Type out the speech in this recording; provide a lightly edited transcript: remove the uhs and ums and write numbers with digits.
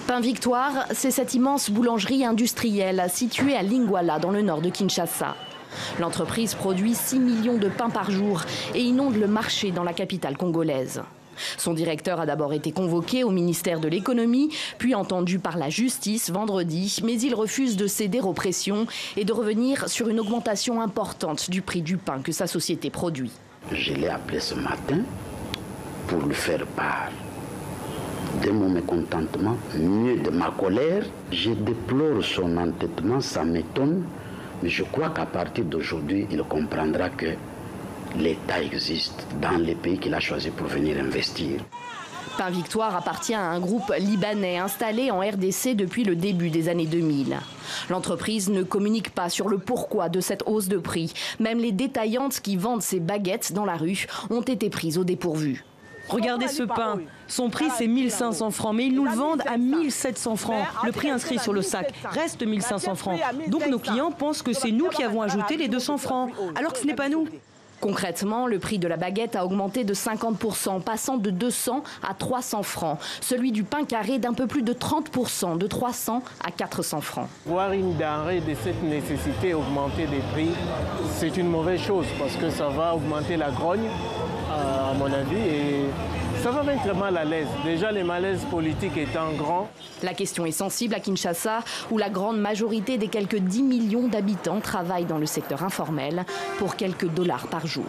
Pain Victoire, c'est cette immense boulangerie industrielle située à Lingwala, dans le nord de Kinshasa. L'entreprise produit 6 millions de pains par jour et inonde le marché dans la capitale congolaise. Son directeur a d'abord été convoqué au ministère de l'économie, puis entendu par la justice vendredi, mais il refuse de céder aux pressions et de revenir sur une augmentation importante du prix du pain que sa société produit. Je l'ai appelé ce matin pour lui faire part de mon mécontentement, mieux de ma colère. Je déplore son entêtement, ça m'étonne, mais je crois qu'à partir d'aujourd'hui, il comprendra que l'État existe dans les pays qu'il a choisi pour venir investir. Pain Victoire appartient à un groupe libanais installé en RDC depuis le début des années 2000. L'entreprise ne communique pas sur le pourquoi de cette hausse de prix. Même les détaillantes qui vendent ces baguettes dans la rue ont été prises au dépourvu. Regardez ce pain. Son prix, c'est 1500 francs, mais ils nous le vendent à 1700 francs. Le prix inscrit sur le sac reste 1500 francs. Donc nos clients pensent que c'est nous qui avons ajouté les 200 francs, alors que ce n'est pas nous. Concrètement, le prix de la baguette a augmenté de 50%, passant de 200 à 300 francs. Celui du pain carré d'un peu plus de 30%, de 300 à 400 francs. Voir une denrée de cette nécessité augmenter des prix, c'est une mauvaise chose parce que ça va augmenter la grogne, à mon avis, et ça va mettre mal à l'aise. Déjà, les malaises politiques étant grands. La question est sensible à Kinshasa, où la grande majorité des quelques 10 millions d'habitants travaillent dans le secteur informel pour quelques dollars par jour.